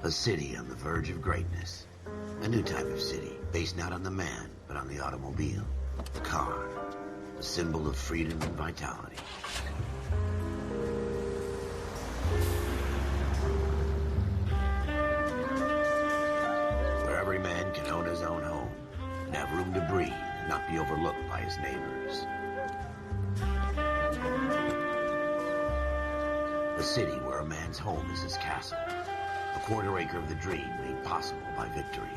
A city on the verge of greatness. A new type of city, based not on the man, but on the automobile. The car. A symbol of freedom and vitality. Where every man can own his own home, and have room to breathe, and not be overlooked by his neighbors. A city where a man's home is his castle. A quarter acre of the dream made possible by victory.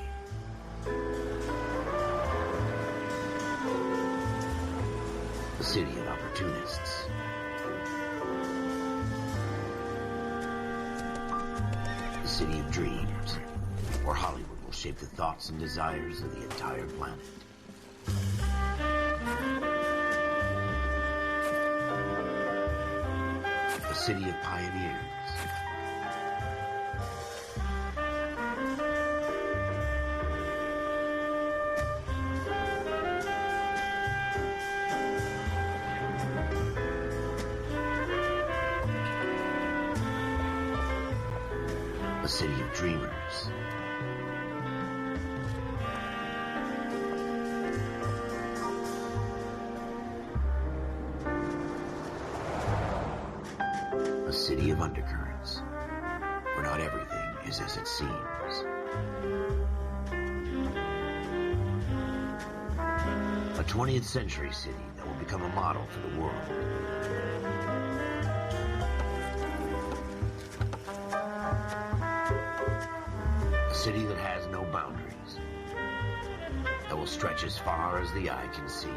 A city of opportunists. A city of dreams, where Hollywood will shape the thoughts and desires of the entire planet. A city of pioneers. A city of dreamers. A city of undercurrents, where not everything is as it seems. A 20th century city that will become a model for the world. A city that has no boundaries, that will stretch as far as the eye can see.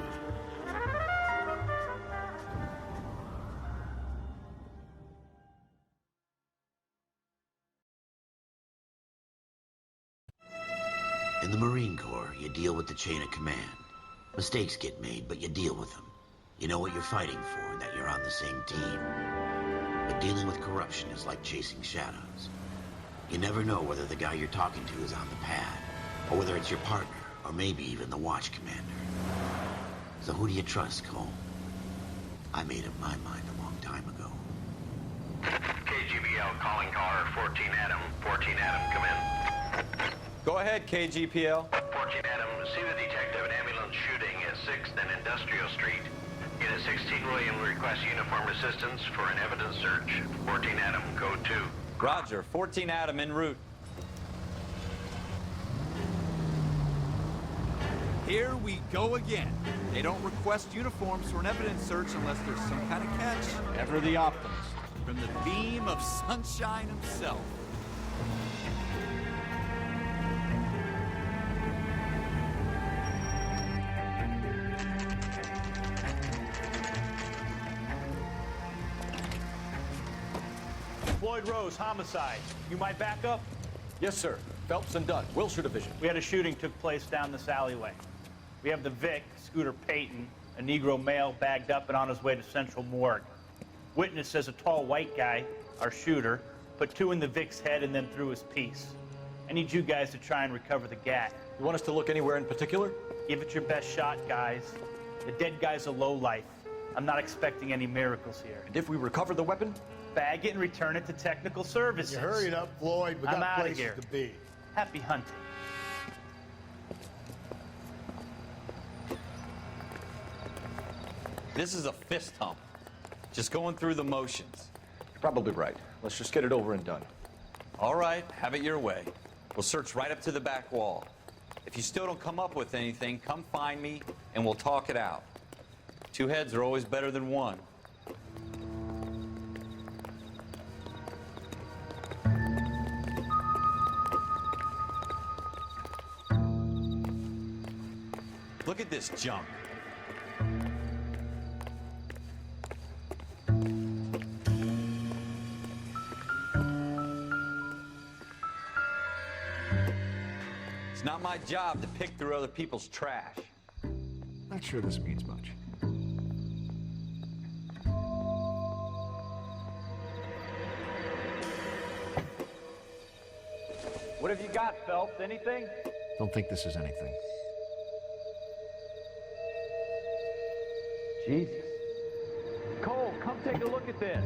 In the Marine Corps, you deal with the chain of command. Mistakes get made, but you deal with them. You know what you're fighting for and that you're on the same team. But dealing with corruption is like chasing shadows. You never know whether the guy you're talking to is on the pad, or whether it's your partner, or maybe even the watch commander. So who do you trust, Cole? I made up my mind a long time ago. KGBL calling caller 14 Adam. 14 Adam, come in. Go ahead, KGPL. 14 Adam, see the detective an ambulance shooting at 6th and Industrial Street. Unit 16 William requests uniformed assistance for an evidence search. 14 Adam, code 2. Roger, 14 Adam en route. Here we go again. They don't request uniforms for an evidence search unless there's some kind of catch. Ever the optimist. From the beam of sunshine himself. Floyd Rose, homicide. You might back up? Yes, sir. Phelps and Dunn, Wilshire Division. We had a shooting took place down this alleyway. We have the Vic, Scooter Payton, a Negro male bagged up and on his way to Central Morgue. Witness says a tall white guy, our shooter, put 2 in the Vic's head and then threw his piece. I need you guys to try and recover the gat. You want us to look anywhere in particular? Give it your best shot, guys. The dead guy's a lowlife. I'm not expecting any miracles here. And if we recover the weapon? Bag it and return it to technical services. You hurried up, Floyd. We I'm got outta places here. to be. Happy hunting. This is a fist hump. Just going through the motions. You're probably right. Let's just get it over and done. All right, have it your way. We'll search right up to the back wall. If you still don't come up with anything, come find me and we'll talk it out. 2 heads are always better than 1. Look at this junk. It's not my job to pick through other people's trash. Not sure this means much. What have you got, Phelps? Anything? Don't think this is anything. Jesus. Cole, come take a look at this.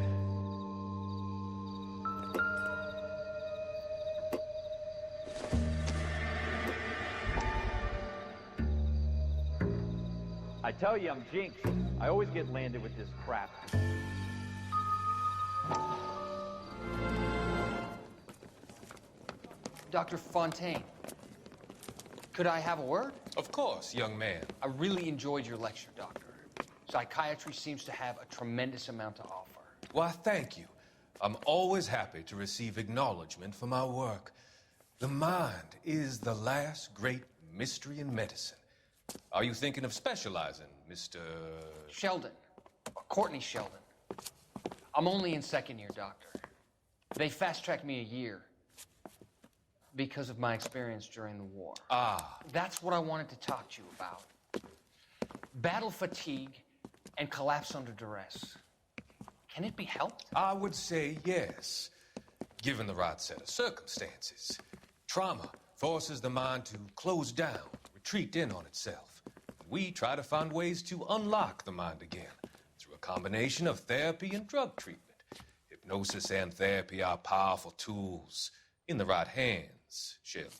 I tell you, I'm jinxed. I always get landed with this crap. Dr. Fontaine, could I have a word? Of course, young man. I really enjoyed your lecture, Doctor. Psychiatry seems to have a tremendous amount to offer. Why, thank you. I'm always happy to receive acknowledgement for my work. The mind is the last great mystery in medicine. Are you thinking of specializing, Mr. Sheldon, or Courtney Sheldon. I'm only in second year, Doctor. They fast-tracked me a year because of my experience during the war. Ah. That's what I wanted to talk to you about. Battle fatigue and collapse under duress. Can it be helped? I would say yes, given the right set of circumstances. Trauma forces the mind to close down, retreat in on itself. We try to find ways to unlock the mind again through a combination of therapy and drug treatment. Hypnosis and therapy are powerful tools in the right hands, Sheldon.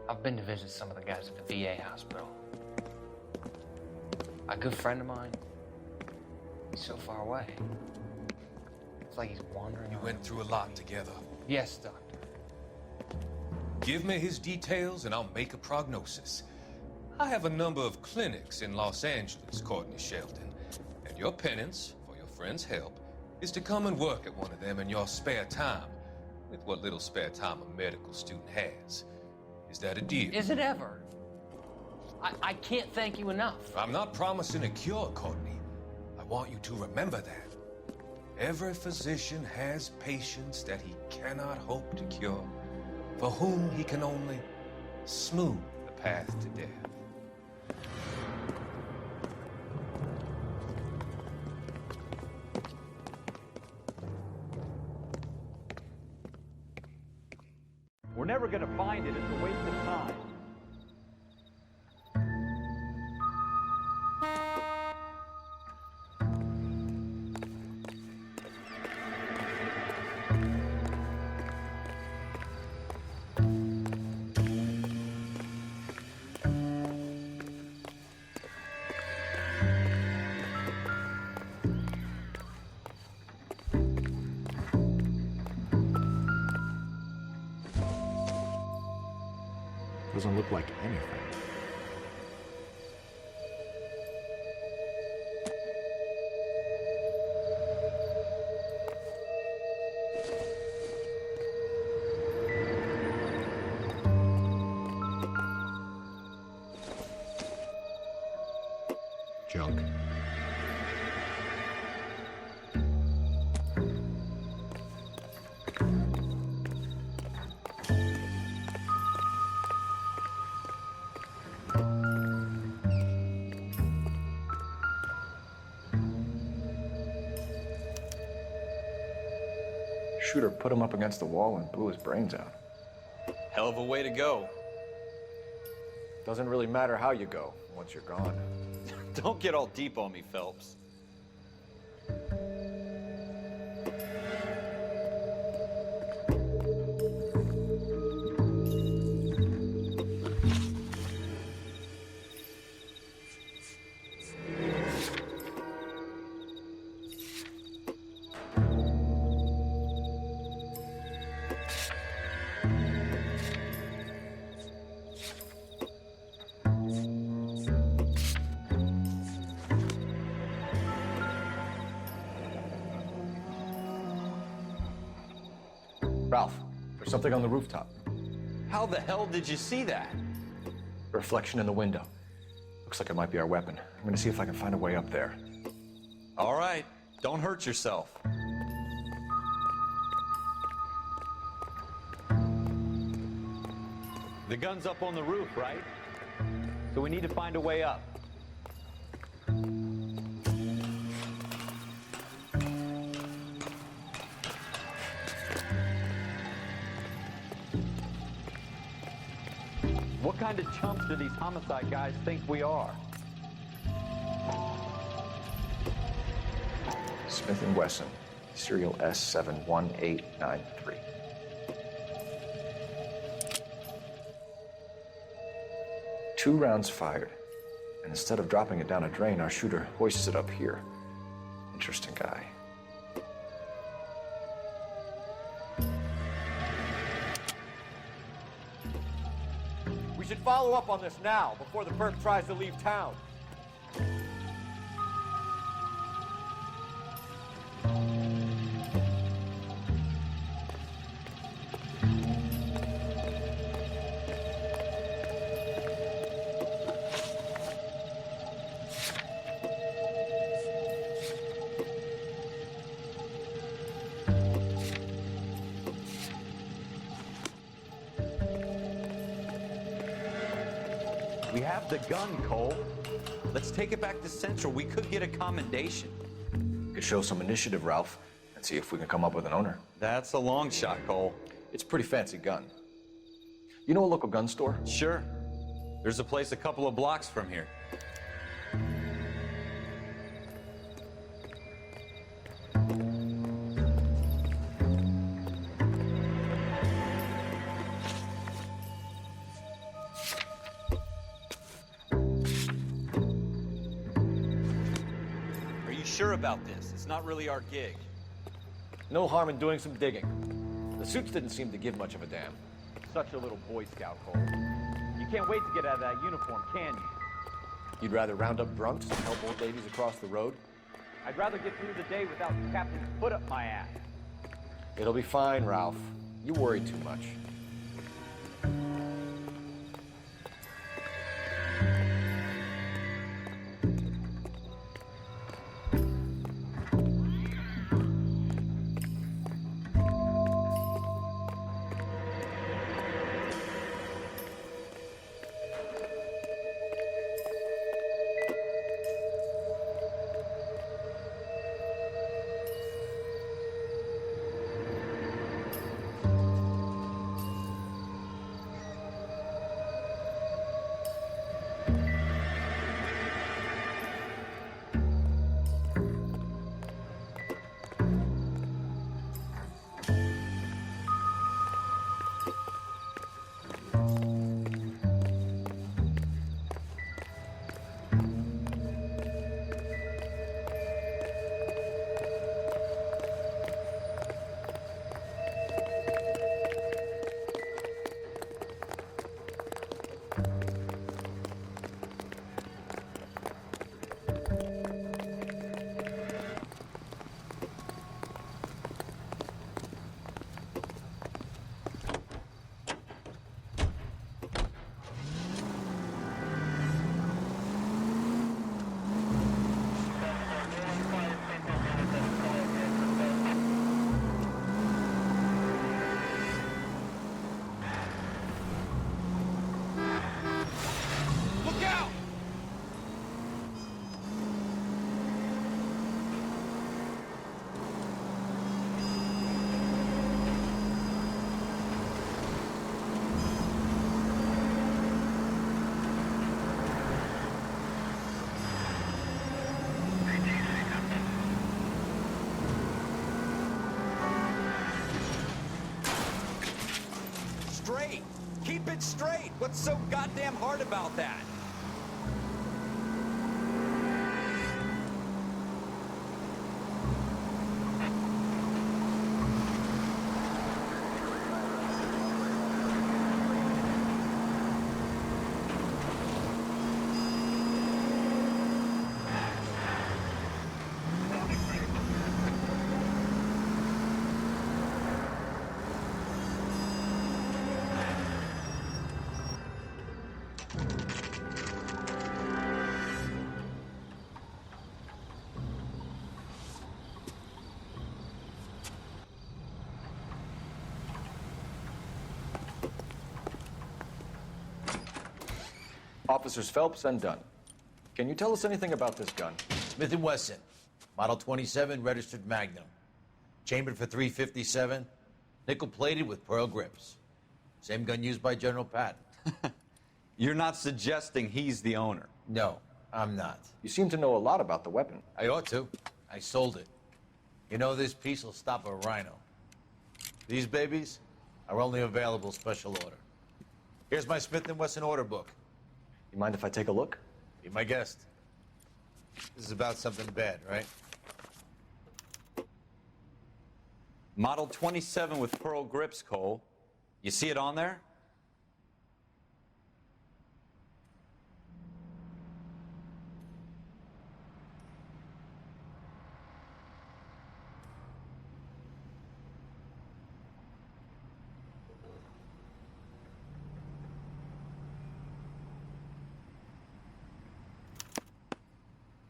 I've been to visit some of the guys at the VA hospital. A good friend of mine, he's so far away. It's like he's wandering You around. went through a lot together. Yes, Doctor. Give me his details and I'll make a prognosis. I have a number of clinics in Los Angeles, Courtney Sheldon, and your penance, for your friend's help, is to come and work at one of them in your spare time, with what little spare time a medical student has. Is that a deal? Is it ever? I can't thank you enough. I'm not promising a cure, Courtney. I want you to remember that. Every physician has patients that he cannot hope to cure, for whom he can only smooth the path to death. We're never gonna find it. It's a waste of time. Doesn't look like anything. Junk. Shooter put him up against the wall and blew his brains out. Hell of a way to go. Doesn't really matter how you go once you're gone. Don't get all deep on me, Phelps. Ralph, there's something on the rooftop. How the hell did you see that? Reflection in the window. Looks like it might be our weapon. I'm gonna see if I can find a way up there. All right, don't hurt yourself. The gun's up on the roof, right? So we need to find a way up. What kind of chumps do these homicide guys think we are? Smith & Wesson, serial S71893. Two rounds fired, And instead of dropping it down a drain, our shooter hoists it up here. Interesting guy. We should follow up on this now, before the perp tries to leave town. We have the gun, Cole. Let's take it back to Central. We could get a commendation. Could show some initiative, Ralph, and see if we can come up with an owner. That's a long shot, Cole. It's a pretty fancy gun. You know a local gun store? Sure. There's a place a couple of blocks from here. Sure about this? It's not really our gig. No harm in doing some digging. The suits didn't seem to give much of a damn. Such a little Boy Scout, Cole. You can't wait to get out of that uniform, can you? You'd rather round up drunks and help old ladies across the road? I'd rather get through the day without the captain's foot up my ass. It'll be fine, Ralph. You worry too much. Straight! Keep it straight! What's so goddamn hard about that? Officers Phelps and Dunn. Can you tell us anything about this gun? Smith & Wesson, Model 27, registered Magnum. Chambered for .357, nickel-plated with pearl grips. Same gun used by General Patton. You're not suggesting he's the owner? No, I'm not. You seem to know a lot about the weapon. I ought to. I sold it. You know, this piece will stop a rhino. These babies are only available special order. Here's my Smith & Wesson order book. You mind if I take a look? Be my guest. This is about something bad, right? Model 27 with pearl grips, Cole. You see it on there?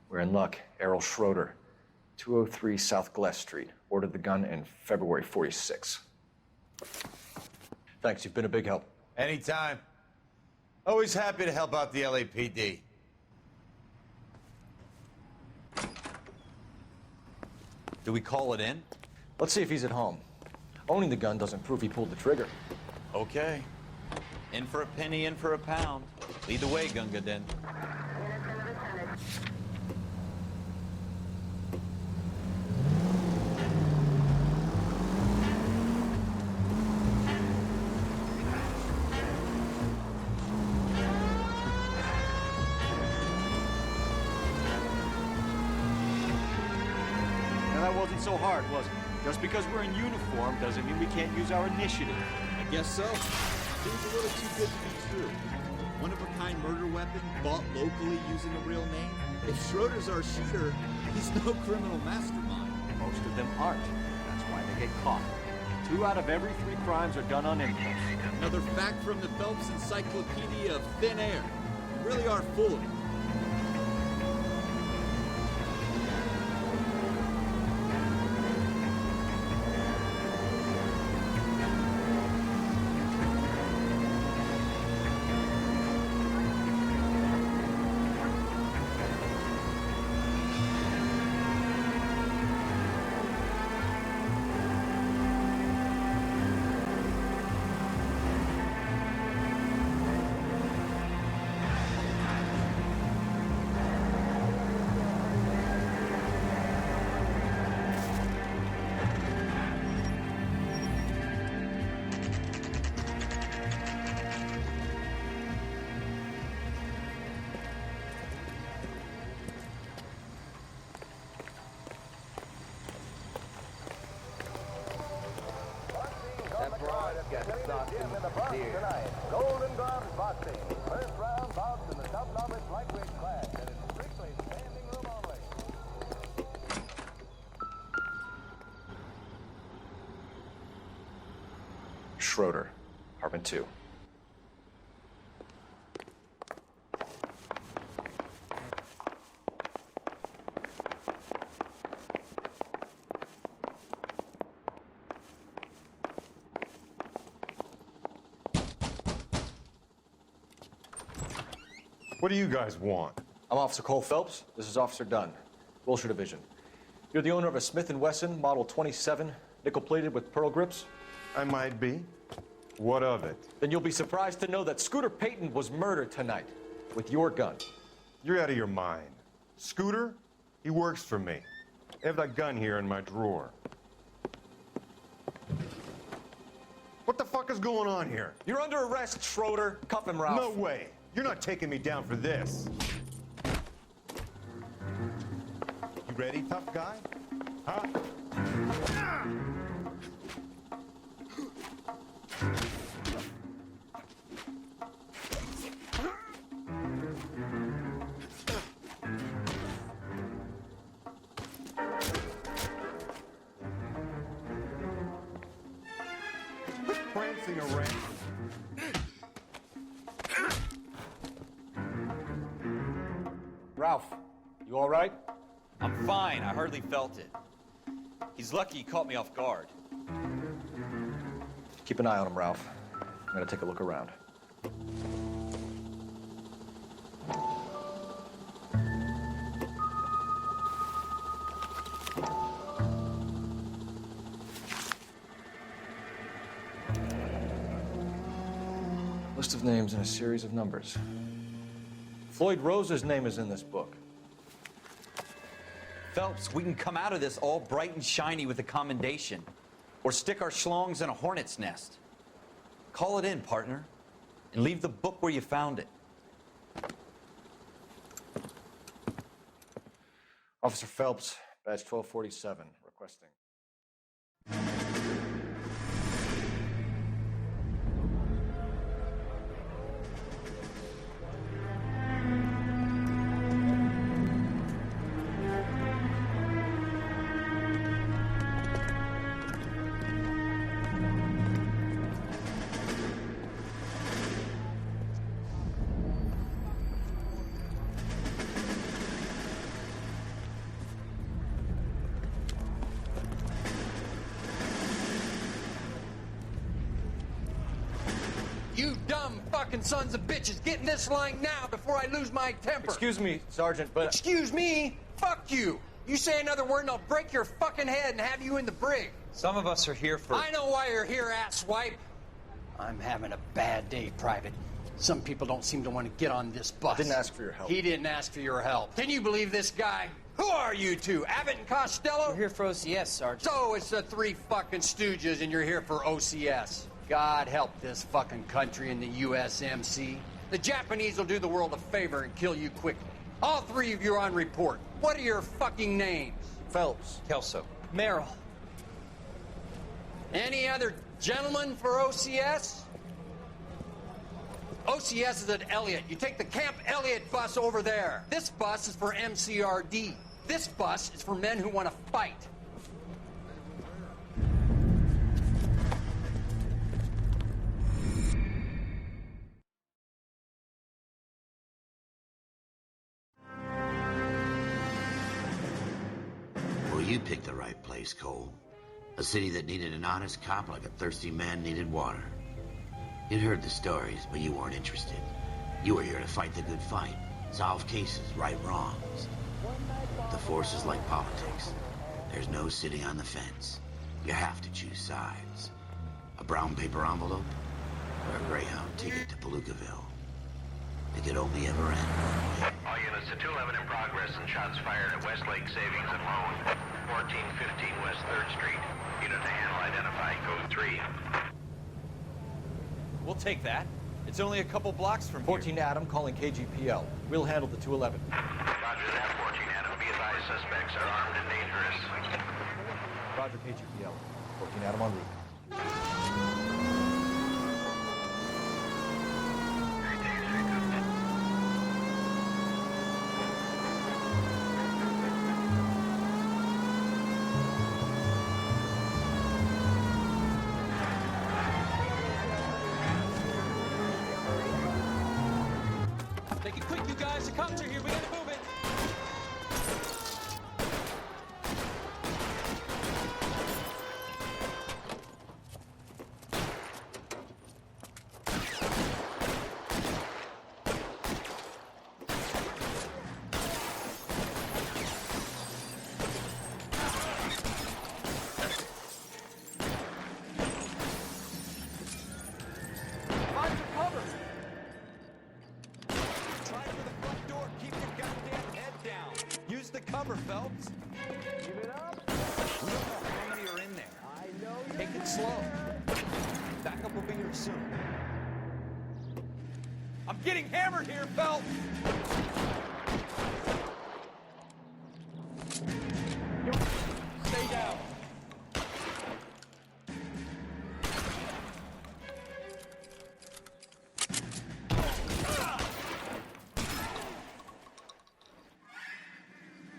We're in luck. Errol Schroeder, 203 South Glass Street. Ordered the gun in February '46. Thanks, you've been a big help. Anytime. Always happy to help out the LAPD. Do we call it in? Let's see if he's at home. Owning the gun doesn't prove he pulled the trigger. Okay. In for a penny, in for a pound. Lead the way, Gunga Din. So hard, was it? Just because we're in uniform doesn't mean we can't use our initiative. I guess so. Seems a little too good to be true. One-of-a-kind murder weapon bought locally using a real name. If Schroeder's our shooter, he's no criminal mastermind. Most of them aren't. That's why they get caught. 2 out of every 3 crimes are done on impulse. Another fact from the Phelps Encyclopedia of Thin Air. You really are full of it. Golden Gloves boxing. First round bout in the top novice lightweight class, and it's strictly standing room only. Schroeder, apartment 2. What do you guys want? I'm Officer Cole Phelps. This is Officer Dunn, Wilshire Division. You're the owner of a Smith & Wesson Model 27, nickel-plated with pearl grips? I might be. What of it? Then you'll be surprised to know that Scooter Payton was murdered tonight with your gun. You're out of your mind. Scooter? He works for me. I have that gun here in my drawer. What the fuck is going on here? You're under arrest, Schroeder. Cuff him, Ralph. No way. You're not taking me down for this. You ready, tough guy? Huh? Quit prancing around. Ralph, you all right? I'm fine. I hardly felt it. He's lucky he caught me off guard. Keep an eye on him, Ralph. I'm gonna take a look around. List of names and a series of numbers. Floyd Rose's name is in this book. Phelps, we can come out of this all bright and shiny with a commendation. Or stick our schlongs in a hornet's nest. Call it in, partner. And leave the book where you found it. Officer Phelps, badge 1247, requesting. You dumb fucking sons of bitches, get in this line now before I lose my temper. Excuse me, Sergeant, but... Excuse me? Fuck you. You say another word and I'll break your fucking head and have you in the brig. Some of us are here for... I know why you're here, asswipe. I'm having a bad day, Private. Some people don't seem to want to get on this bus. I didn't ask for your help. He didn't ask for your help. Can you believe this guy? Who are you two? Abbott and Costello? We're here for OCS, Sergeant. So it's the three fucking stooges and you're here for OCS. God help this fucking country and the USMC. The Japanese will do the world a favor and kill you quickly. All three of you are on report. What are your fucking names? Phelps. Kelso. Merrill. Any other gentlemen for OCS? OCS is at Elliott. You take the Camp Elliott bus over there. This bus is for MCRD. This bus is for men who want to fight. Well, you picked the right place, Cole. A city that needed an honest cop like a thirsty man needed water. You'd heard the stories, but you weren't interested. You were here to fight the good fight, solve cases, right wrongs. The force is like politics. There's no sitting on the fence. You have to choose sides. A brown paper envelope or a Greyhound ticket to Palookaville. It could only ever end one way. All units to 211 in progress and shots fired at Westlake Savings and Loan, 1415 West 3rd Street. Unit to handle identified, code 3. We'll take that. It's only a couple blocks from 14 Adam calling KGPL. We'll handle the 211. Roger that, 14 Adam. Be advised, suspects are armed and dangerous. Roger, KGPL. 14 Adam en route. Make it quick, you guys. The cops are here. We gotta move it. Find your cover! Try for the front door. Keep your goddamn head down. Use the cover, Phelps. Give it up. We don't know how many are in there. I know you're Take it slow. Backup will be here soon. I'm getting hammered here, Phelps! Stay down.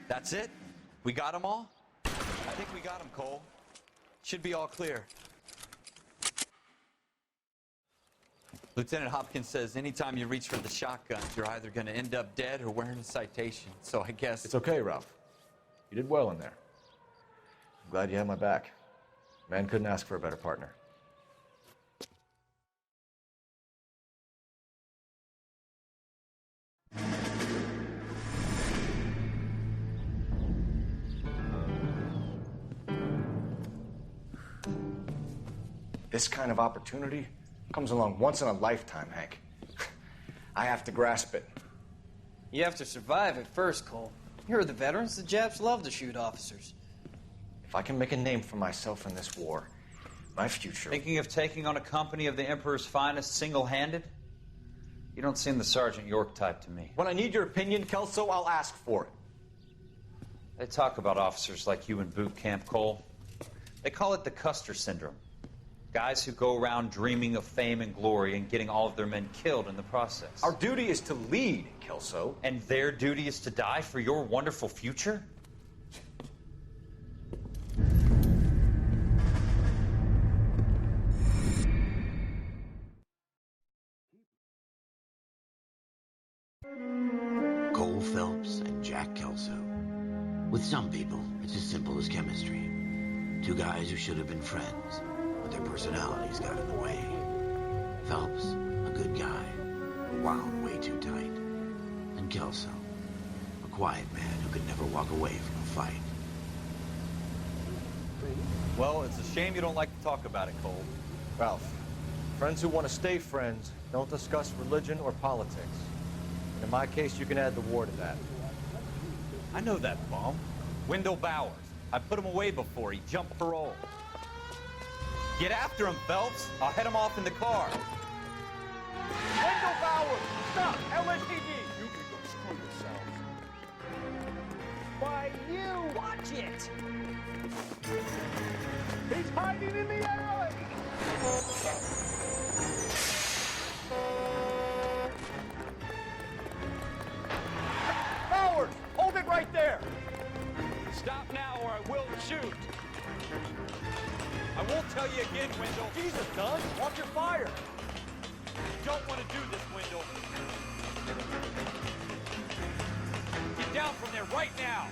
That's it? We got them all? I think we got them, Cole. Should be all clear. Lieutenant Hopkins says anytime you reach for the shotgun, you're either going to end up dead or wearing a citation. So I guess... It's okay, Ralph. You did well in there. I'm glad you had my back. Man couldn't ask for a better partner. This kind of opportunity comes along once in a lifetime, Hank. I have to grasp it. You have to survive it first, Cole. You're the veterans. The Japs love to shoot officers. If I can make a name for myself in this war, my future... Thinking of taking on a company of the Emperor's finest single-handed? You don't seem the Sergeant York type to me. When I need your opinion, Kelso, I'll ask for it. They talk about officers like you in boot camp, Cole. They call it the Custer syndrome. Guys who go around dreaming of fame and glory and getting all of their men killed in the process. Our duty is to lead, Kelso. And their duty is to die for your wonderful future? Cole Phelps and Jack Kelso. With some people, it's as simple as chemistry. Two guys who should have been friends, but their personalities got in the way. Phelps, a good guy, wound way too tight. And Kelso, a quiet man who could never walk away from a fight. Well, it's a shame you don't like to talk about it, Cole. Ralph, friends who want to stay friends don't discuss religion or politics. And in my case, you can add the war to that. I know that bum. Wendell Bowers. I put him away before. He jumped parole. Get after him, Phelps. I'll head him off in the car. Wendell Bowers! Stop! LSPD! You can go screw yourself. Why, you! Watch it! He's hiding in the alley! Bowers! Hold it right there! Stop now or I will shoot! I won't tell you again, Wendell. Jesus, Dunn! Watch your fire! You don't want to do this, Wendell. Get down from there right now.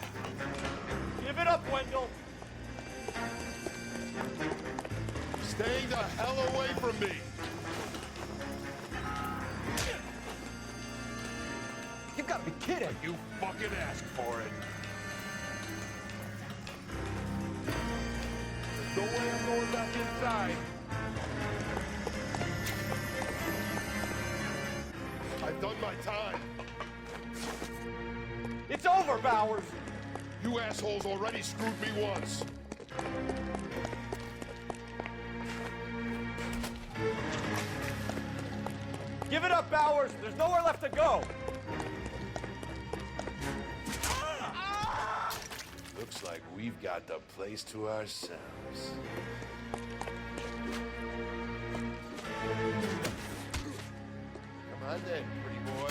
Give it up, Wendell! Stay the hell away from me! You've got to be kidding! You fucking asked for it! There's no way I'm going back inside. I've done my time. It's over, Bowers! You assholes already screwed me once. Give it up, Bowers! There's nowhere left to go! Looks like we've got the place to ourselves. Come on then, pretty boy.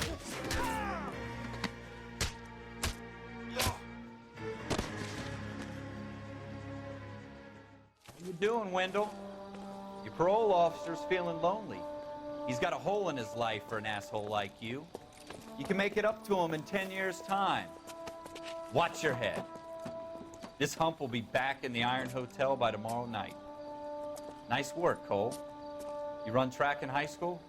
How you doing, Wendell? Your parole officer's feeling lonely. He's got a hole in his life for an asshole like you. You can make it up to him in 10 years' time. Watch your head. This hump will be back in the Iron Hotel by tomorrow night. Nice work, Cole. You run track in high school?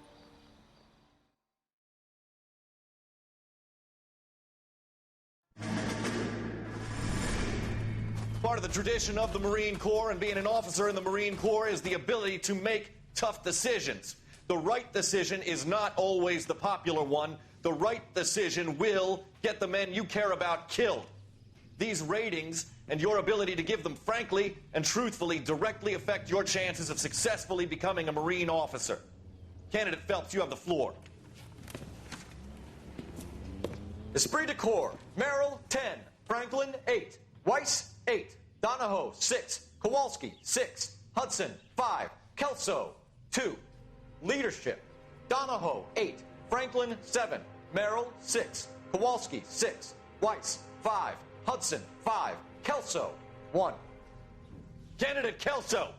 Part of the tradition of the Marine Corps and being an officer in the Marine Corps is the ability to make tough decisions. The right decision is not always the popular one. The right decision will get the men you care about killed. These ratings and your ability to give them frankly and truthfully directly affect your chances of successfully becoming a Marine officer. Candidate Phelps, you have the floor. Esprit de Corps, Merrill, 10. Franklin, 8. Weiss, 8. Donahoe, 6. Kowalski, 6. Hudson, 5. Kelso, 2. Leadership, Donahoe, 8. Franklin, 7. Merrill, 6. Kowalski, 6. Weiss, 5. Hudson, 5. Kelso, 1. Candidate Kelso.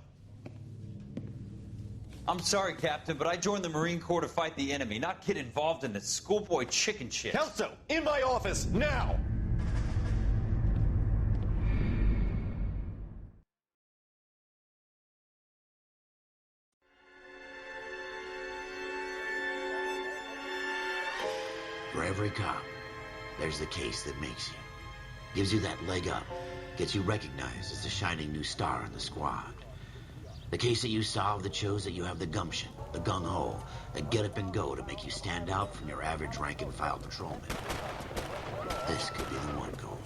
I'm sorry, Captain, but I joined the Marine Corps to fight the enemy, not get involved in this schoolboy chicken shit. Kelso, in my office, now! For every cop, there's the case that makes you. Gives you that leg up. Gets you recognized as the shining new star in the squad. The case that you solve that shows that you have the gumption, the gung-ho, the get up and go to make you stand out from your average rank-and-file patrolman. This could be the one, Cole.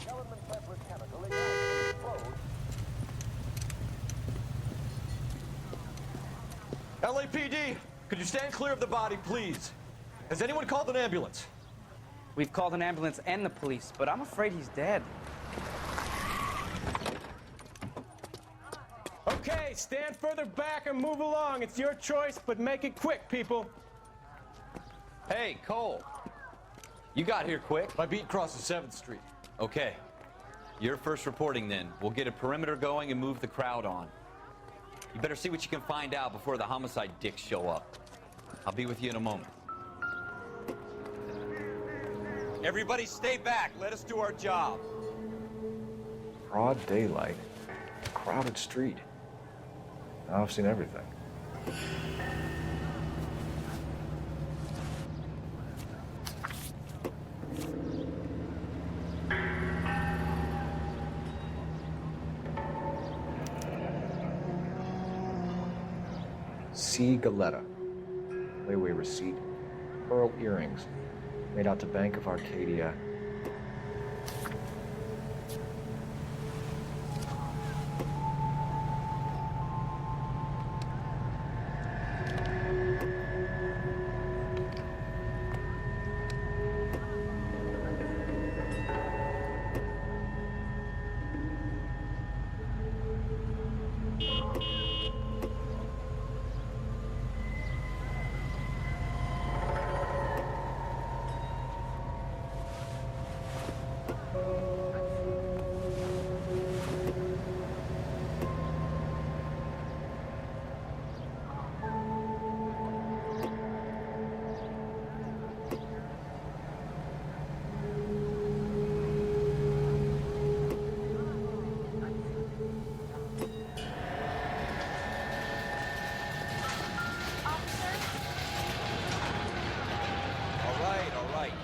LAPD, could you stand clear of the body, please? Has anyone called an ambulance? We've called an ambulance and the police, but I'm afraid he's dead. Okay, stand further back and move along. It's your choice, but make it quick, people. Hey, Cole. You got here quick. My beat crosses 7th Street. Okay. You're first reporting then. We'll get a perimeter going and move the crowd on. You better see what you can find out before the homicide dicks show up. I'll be with you in a moment. Everybody stay back. Let us do our job. Broad daylight. Crowded street. Now I've seen everything. C. Galetta. Layaway receipt. Pearl earrings. Made out to Bank of Arcadia.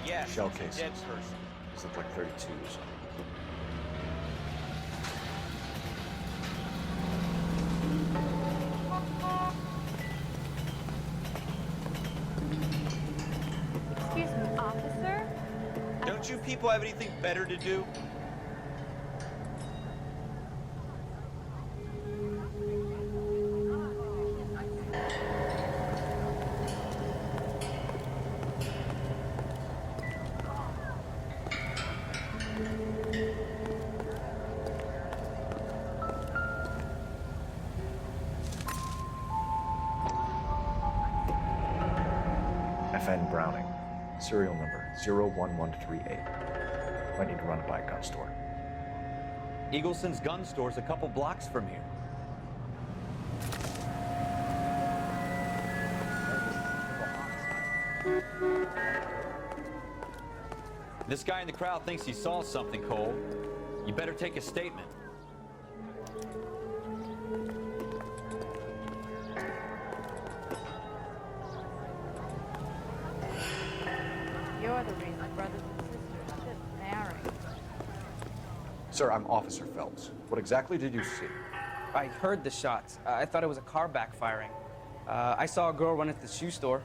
Yes, Shell it's a cases. dead person. These look like 32s. Excuse me, officer? Don't you people have anything better to do? FN Browning. Serial number 01138. Might need to run it by a gun store. Eagleson's gun store's a couple blocks from here. This guy in the crowd thinks he saw something, Cole. You better take a statement. You're the reason brothers and sisters shouldn't marry. Sir, I'm Officer Phelps. What exactly did you see? I heard the shots. I thought it was a car backfiring. I saw a girl run into the shoe store.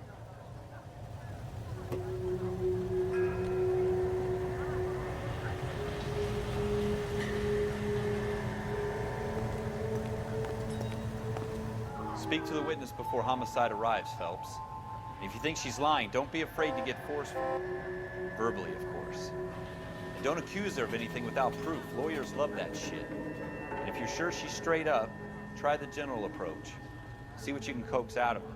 Speak to the witness before homicide arrives, Phelps. If you think she's lying, don't be afraid to get forceful. Verbally, of course. And don't accuse her of anything without proof. Lawyers love that shit. And if you're sure she's straight up, try the general approach. See what you can coax out of her.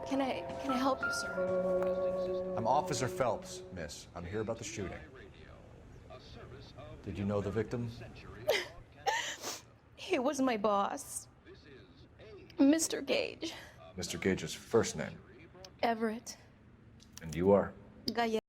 Can I help you, sir? I'm Officer Phelps, miss. I'm here about the shooting. Did you know the victim? He was my boss. Mr. Gage. Mr. Gage's first name. Everett. And you are? Gaia.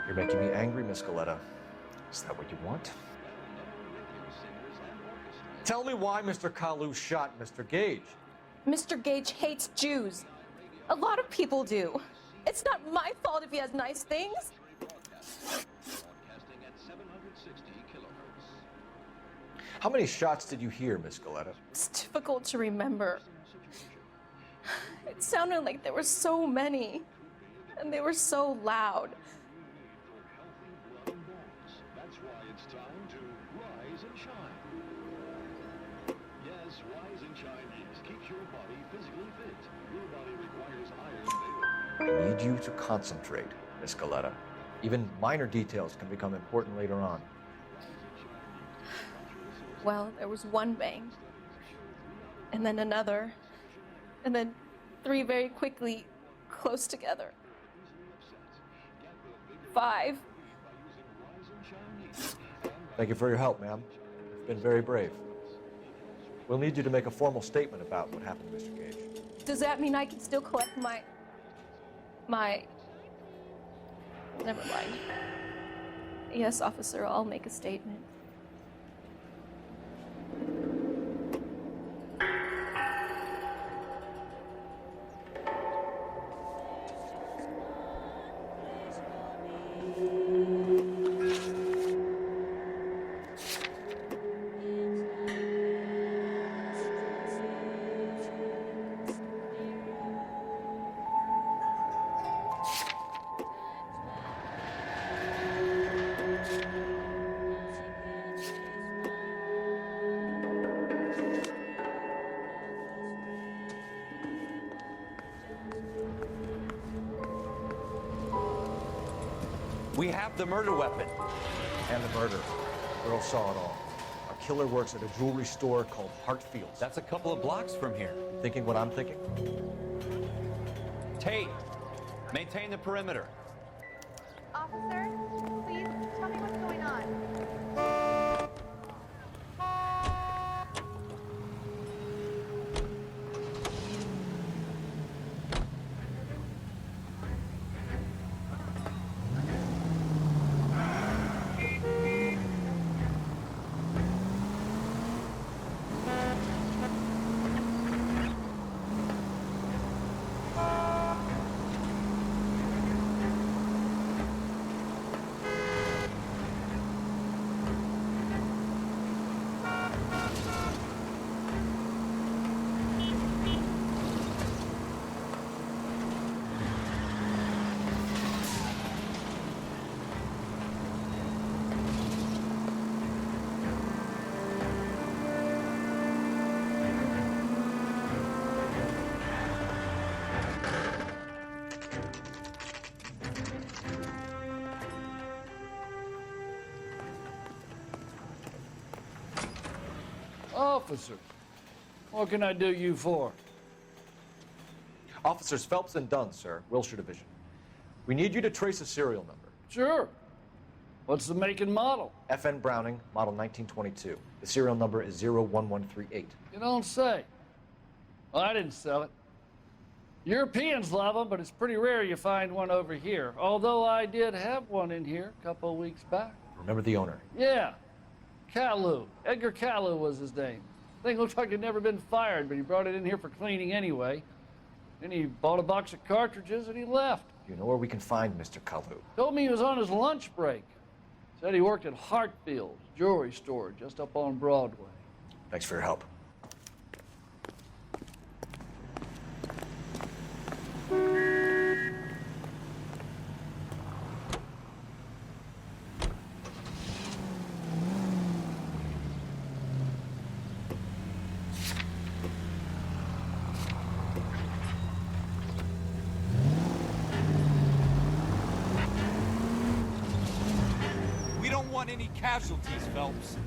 You're making me angry, Miss Galetta. Is that what you want? Tell me why Mr. Kalu shot Mr. Gage. Mr. Gage hates Jews. A lot of people do. It's not my fault if he has nice things. How many shots did you hear, Miss Galetta? It's difficult to remember. It sounded like there were so many, and they were so loud. That's why it's time to rise and shine. Yes, rise and shine keeps your body physically fit. Your body requires iron daily. I need you to concentrate, Miss Galetta. Even minor details can become important later on. Well, there was one bang, and then another, and then three very quickly, close together. 5. Thank you for your help, ma'am. You've been very brave. We'll need you to make a formal statement about what happened to Mr. Gage. Does that mean I can still collect my... Never mind. Yes, officer, I'll make a statement. We have the murder weapon. And the murder. Girl saw it all. Our killer works at a jewelry store called Hartfield's. That's a couple of blocks from here. Thinking what I'm thinking? Tate, maintain the perimeter. Officer, please tell me what's going on. Officer, what can I do you for? Officers Phelps and Dunn, sir, Wilshire Division. We need you to trace a serial number. Sure. What's the make and model? FN Browning, model 1922. The serial number is 01138. You don't say. Well, I didn't sell it. Europeans love them, but it's pretty rare you find one over here. Although I did have one in here a couple of weeks back. Remember the owner? Yeah. Kalu. Edgar Kalu was his name. Thing looked like he'd never been fired, but he brought it in here for cleaning anyway. Then he bought a box of cartridges and he left. You know where we can find Mr. Kalu? Told me he was on his lunch break. Said he worked at Hartfield's jewelry store just up on Broadway. Thanks for your help. Any casualties, Phelps?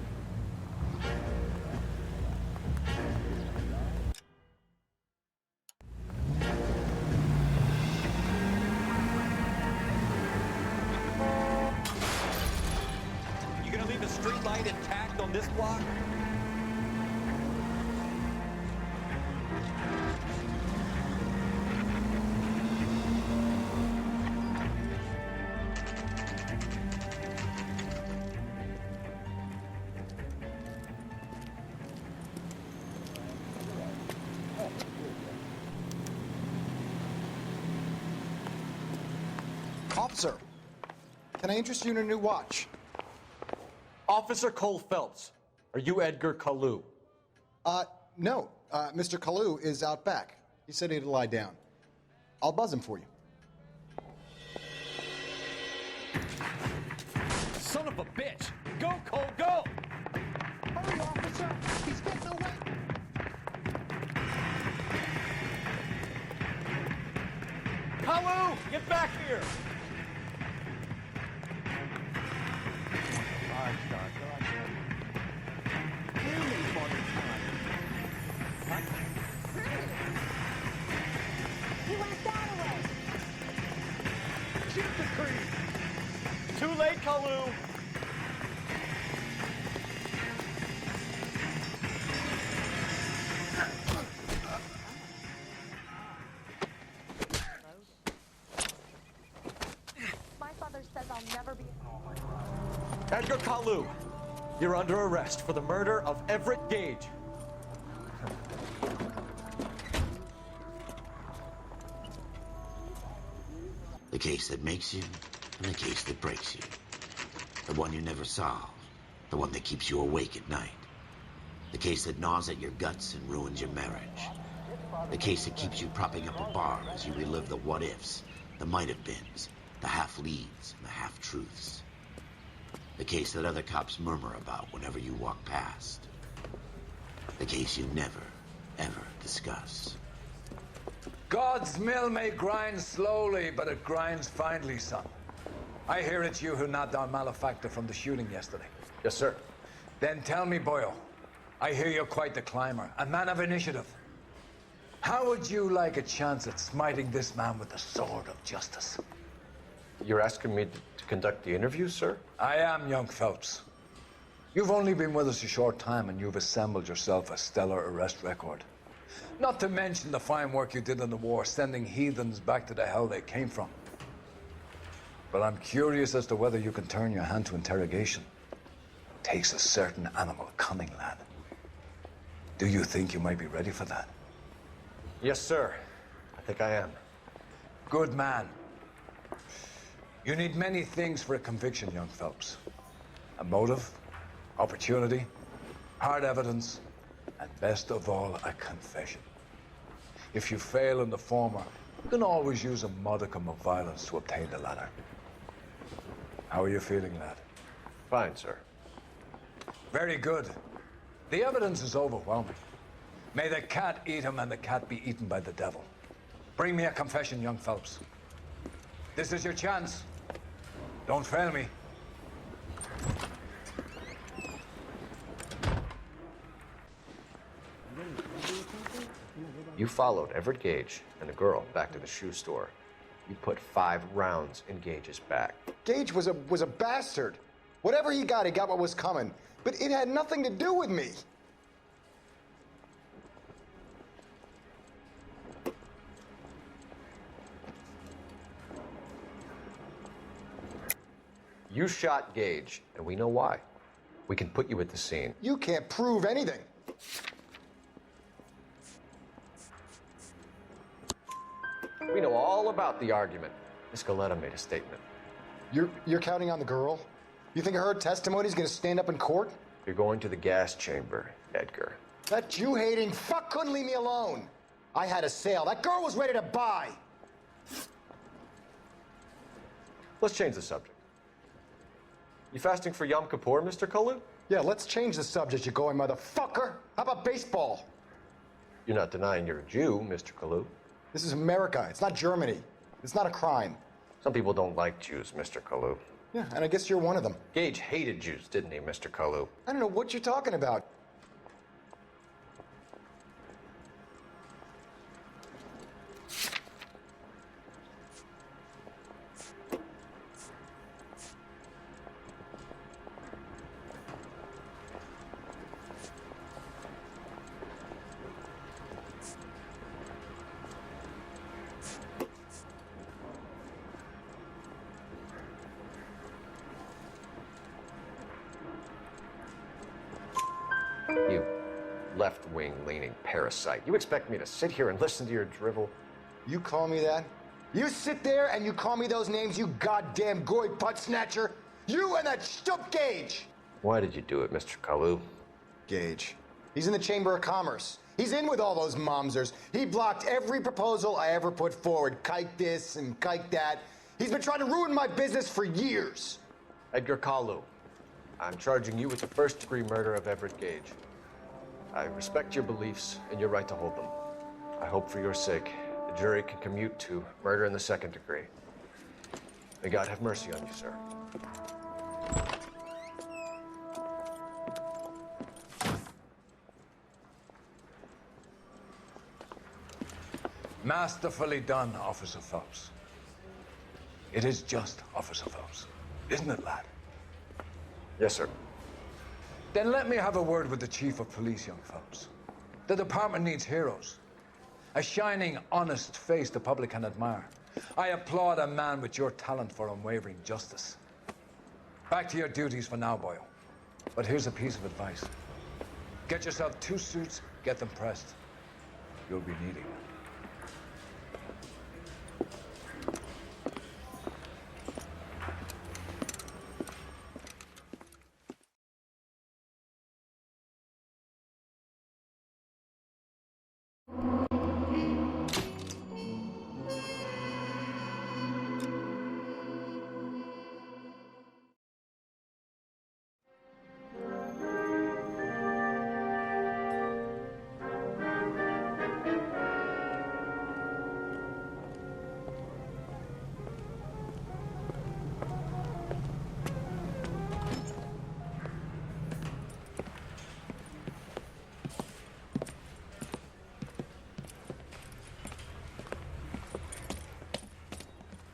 You gonna leave the street light intact on this block? Officer, can I interest you in a new watch? Officer Cole Phelps, are you Edgar Kalu? No. Mr. Kalu is out back. He said he'd lie down. I'll buzz him for you. Son of a bitch! Go, Cole, go! Hurry, officer! He's getting away! Kalu, get back here! He went that way. Shoot the creep! Too late, Kalu! My father says I'll never be. Edgar Kalu, you're under arrest for the murder of Everett Gage. The case that makes you, and the case that breaks you. The one you never solve. The one that keeps you awake at night. The case that gnaws at your guts and ruins your marriage. The case that keeps you propping up a bar as you relive the what-ifs, the might-have-beens, the half-leads, and the half-truths. The case that other cops murmur about whenever you walk past. The case you never, ever discuss. God's mill may grind slowly, but it grinds finely, son. I hear it's you who knocked down Malefactor from the shooting yesterday. Yes, sir. Then tell me, Boyle, I hear you're quite the climber, a man of initiative. How would you like a chance at smiting this man with the sword of justice? You're asking me to conduct the interview, sir? I am, young Phelps. You've only been with us a short time, and you've assembled yourself a stellar arrest record. Not to mention the fine work you did in the war, sending heathens back to the hell they came from. But I'm curious as to whether you can turn your hand to interrogation. Takes a certain animal cunning, lad. Do you think you might be ready for that? Yes, sir. I think I am. Good man. You need many things for a conviction, young Phelps. A motive, opportunity, hard evidence, and best of all, a confession. If you fail in the former, you can always use a modicum of violence to obtain the latter. How are you feeling, lad? Fine, sir. Very good. The evidence is overwhelming. May the cat eat him and the cat be eaten by the devil. Bring me a confession, young Phelps. This is your chance. Don't fail me. You followed Everett Gage and the girl back to the shoe store. You put 5 rounds in Gage's back. Gage was a bastard. Whatever he got what was coming. But it had nothing to do with me. You shot Gage, and we know why. We can put you at the scene. You can't prove anything. We know all about the argument. Miss Galetta made a statement. You're counting on the girl? You think her testimony's gonna stand up in court? You're going to the gas chamber, Edgar. That Jew-hating fuck couldn't leave me alone. I had a sale. That girl was ready to buy. Let's change the subject. You fasting for Yom Kippur, Mr. Kalu? Yeah, let's change the subject, you going motherfucker. How about baseball? You're not denying you're a Jew, Mr. Kalu. This is America. It's not Germany. It's not a crime. Some people don't like Jews, Mr. Kalu. Yeah, and I guess you're one of them. Gage hated Jews, didn't he, Mr. Kalu? I don't know what you're talking about. You left-wing leaning parasite. You expect me to sit here and listen to your drivel? You call me that? You sit there and you call me those names, you goddamn goy putt snatcher. You and that stup Gage. Why did you do it, Mr. Kalu? Gage. He's in the Chamber of Commerce. He's in with all those momsers. He blocked every proposal I ever put forward. Kike this and kike that. He's been trying to ruin my business for years. Edgar Kalu, I'm charging you with the first-degree murder of Everett Gage. I respect your beliefs and your right to hold them. I hope for your sake the jury can commute to murder in the second degree. May God have mercy on you, sir. Masterfully done, Officer Phelps. It is just Officer Phelps, isn't it, lad? Yes, sir. Then let me have a word with the Chief of Police, young Phelps. The department needs heroes. A shining, honest face the public can admire. I applaud a man with your talent for unwavering justice. Back to your duties for now, boyo. But here's a piece of advice. Get yourself 2 suits, get them pressed. You'll be needing them.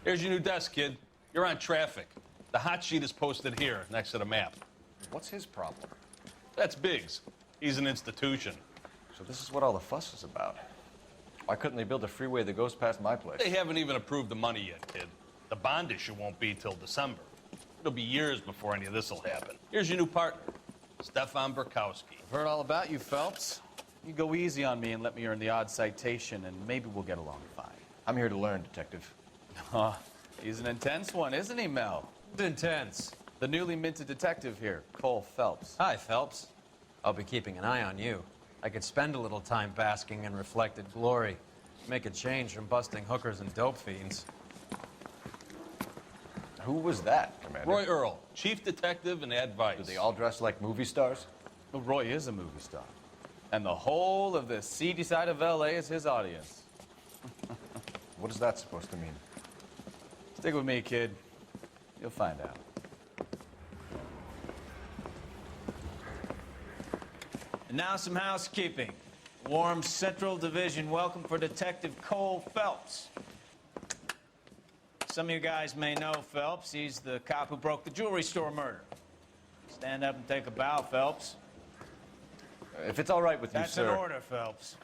Here's your new desk, kid. You're on traffic. The hot sheet is posted here, next to the map. What's his problem? That's Biggs. He's an institution. So this is what all the fuss is about. Why couldn't they build a freeway that goes past my place? They haven't even approved the money yet, kid. The bond issue won't be till December. It'll be years before any of this will happen. Here's your new partner, Stefan Burkowski. I've heard all about you, Phelps. You go easy on me and let me earn the odd citation, and maybe we'll get along fine. I'm here to learn, Detective. He's an intense one, isn't he, Mel? Intense. The newly minted detective here, Cole Phelps. Hi, Phelps. I'll be keeping an eye on you. I could spend a little time basking in reflected glory. Make a change from busting hookers and dope fiends. Who was that, Commander? Roy Earl, chief detective and advice. Do they all dress like movie stars? Well, Roy is a movie star. And the whole of the seedy side of L.A. is his audience. What is that supposed to mean? Stick with me, kid. You'll find out. And now some housekeeping. Warm Central Division welcome for Detective Cole Phelps. Some of you guys may know Phelps. He's the cop who broke the jewelry store murder. Stand up and take a bow, Phelps. If it's all right with you, sir. That's an order, Phelps.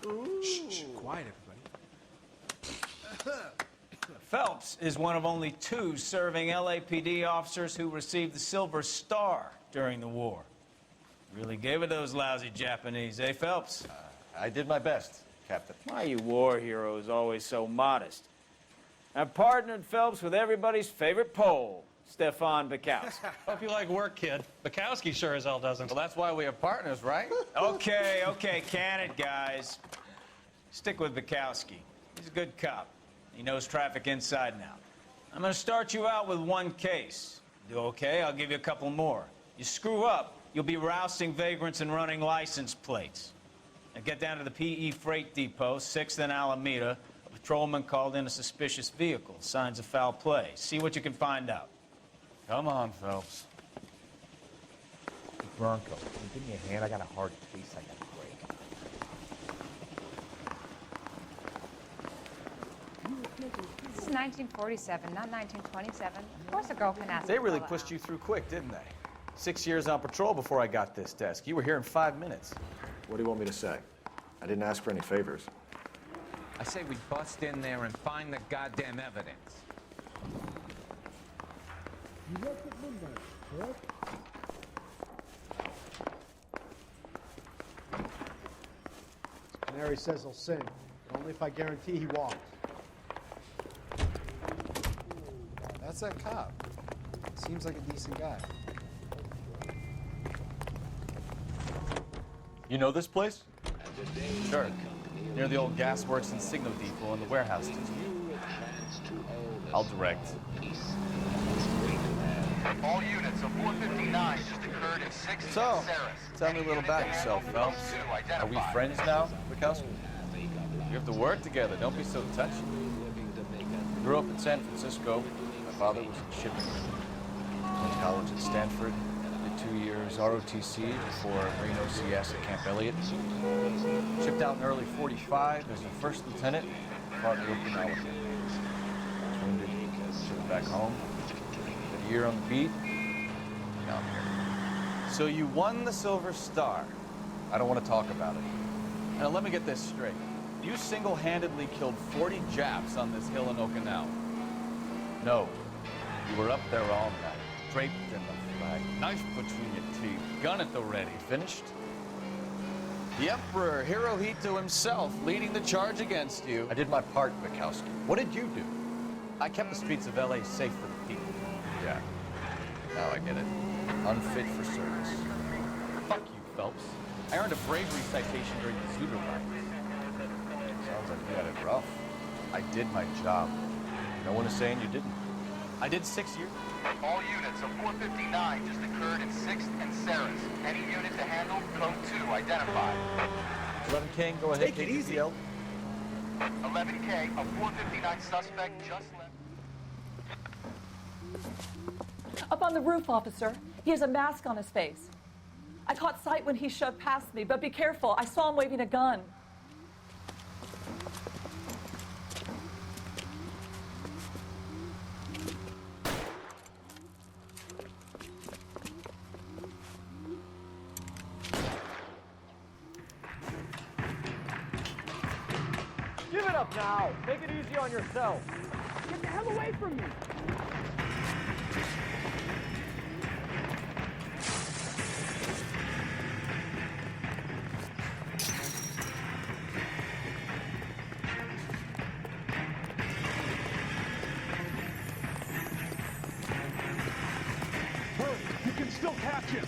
Shh, quiet, everybody. Phelps is one of only 2 serving LAPD officers who received the Silver Star during the war. Really gave it those lousy Japanese, eh, Phelps? I did my best, Captain. Why are you war heroes always so modest? I've partnered Phelps with everybody's favorite Pole, Stefan Burkowski. Hope you like work, kid. Bukowski sure as hell doesn't. Well, that's why we are partners, right? Okay, can it, guys. Stick with Bukowski. He's a good cop. He knows traffic inside and out. I'm going to start you out with 1 case. Do okay, I'll give you a couple more. You screw up, you'll be rousting vagrants and running license plates. Now get down to the PE Freight Depot, 6th and Alameda. A patrolman called in a suspicious vehicle. Signs of foul play. See what you can find out. Come on, Phelps. Bronco, can you give me a hand? I got a hard case I got to break. This is 1947, not 1927. Of course a girl can ask They a really fella pushed out. you through quick, didn't they? 6 years on patrol before I got this desk. You were here in 5 minutes. What do you want me to say? I didn't ask for any favors. I say we bust in there and find the goddamn evidence. You left at midnight, correct? Canary says he'll sing, but only if I guarantee he walks. What's that cop? Seems like a decent guy. You know this place? Sure. Near the old gasworks and signal depot and the warehouse district. I'll direct. All units of 459 just occurred in 6 So, tell me a little about yourself, Phelps. Are we friends now, Bukowski? We have to work together. Don't be so touchy. Grew up in San Francisco. My father was in shipping. Went to college at Stanford. Did 2 years ROTC before Marine OCS at Camp Elliott. Shipped out in early '45 as a first lieutenant. Fought in Okinawa. Was wounded. Shipped back home. Did a year on the beat. Now I'm here. So you won the Silver Star. I don't want to talk about it. Now let me get this straight. You single-handedly killed 40 Japs on this hill in Okinawa. No, you were up there all night, draped in the flag, knife between your teeth, gun at the ready. Finished? The Emperor Hirohito himself leading the charge against you. I did my part, Bukowski. What did you do? I kept the streets of L.A. safe for the people. Yeah, now I get it. Unfit for service. Fuck you, Phelps. I earned a bravery citation during the Zuder riots. Sounds like you had it rough. I did my job. No one is saying you didn't. I did 6 years. All units of 459 just occurred in 6th and Saris. Any unit to handle, code 2 identified. 11 King, go ahead. Take it easy. 11K, a 459 suspect just left. Up on the roof, officer. He has a mask on his face. I caught sight when he shoved past me, but be careful. I saw him waving a gun. Give it up now. Make it easy on yourself. Get the hell away from me. Hurry, you can still catch him.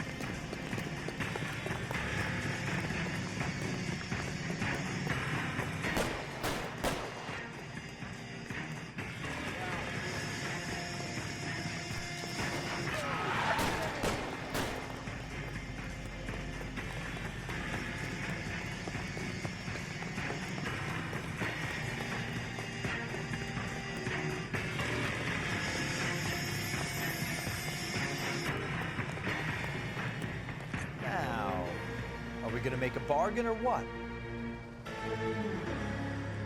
Gonna make a bargain or what?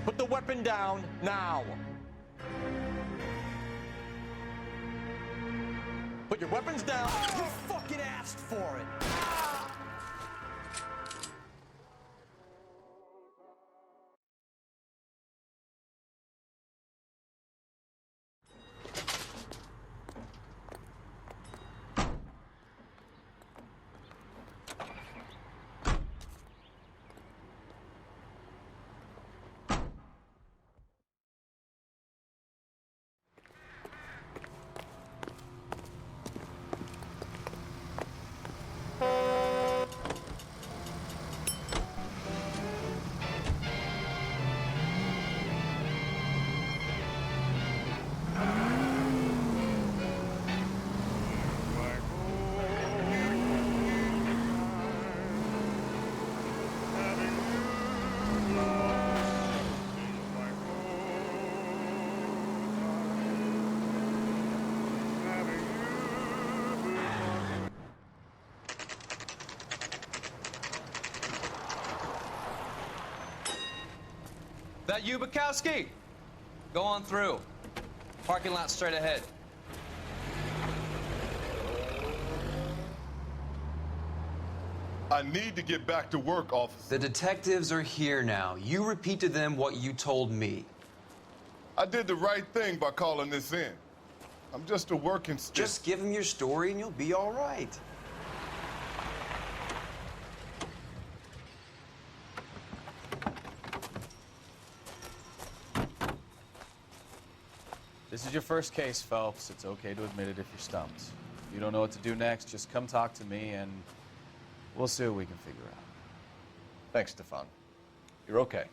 Put the weapon down now. Put your weapons down. You fucking asked for it. That you, Bukowski? Go on through. Parking lot straight ahead. I need to get back to work, officer. The detectives are here now. You repeat to them what you told me. I did the right thing by calling this in. I'm just a working stick. Just give them your story and you'll be all right. This is your first case, Phelps. It's okay to admit it if you're stumped. If you don't know what to do next, just come talk to me and we'll see what we can figure out. Thanks, Stefan. You're okay.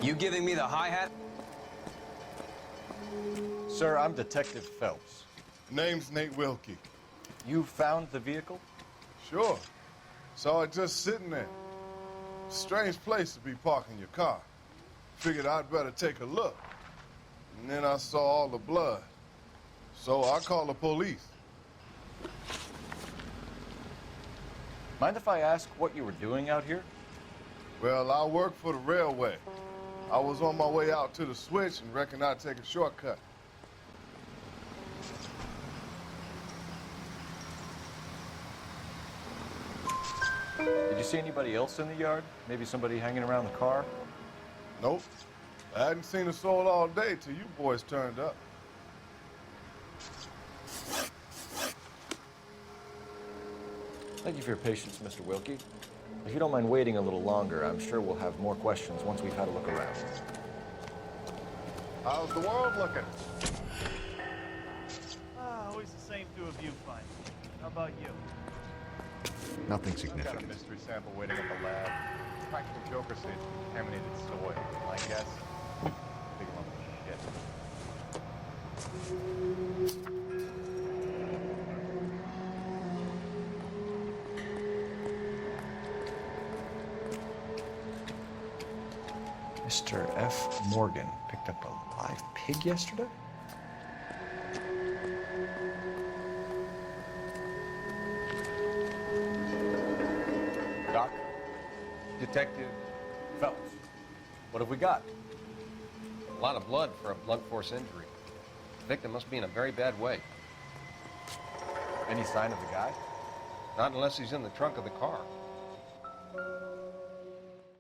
You giving me the hi-hat? Sir, I'm Detective Phelps. Name's Nate Wilkie. You found the vehicle? Sure. Saw it just sitting there. Strange place to be parking your car. Figured I'd better take a look. And then I saw all the blood. So I called the police. Mind if I ask what you were doing out here? Well, I work for the railway. I was on my way out to the switch and reckoned I'd take a shortcut. Did you see anybody else in the yard? Maybe somebody hanging around the car? Nope. I hadn't seen a soul all day till you boys turned up. Thank you for your patience, Mr. Wilkie. If you don't mind waiting a little longer, I'm sure we'll have more questions once we've had a look around. How's the world looking? Always the same two of you, fine. How about you? Nothing significant. Got a mystery sample waiting at the lab. Practical Joker says contaminated soil. I guess. Big lump of shit. Mr. F. Morgan picked up a live pig yesterday? Doc? Detective Phelps. What have we got? A lot of blood for a blunt force injury. The victim must be in a very bad way. Any sign of the guy? Not unless he's in the trunk of the car.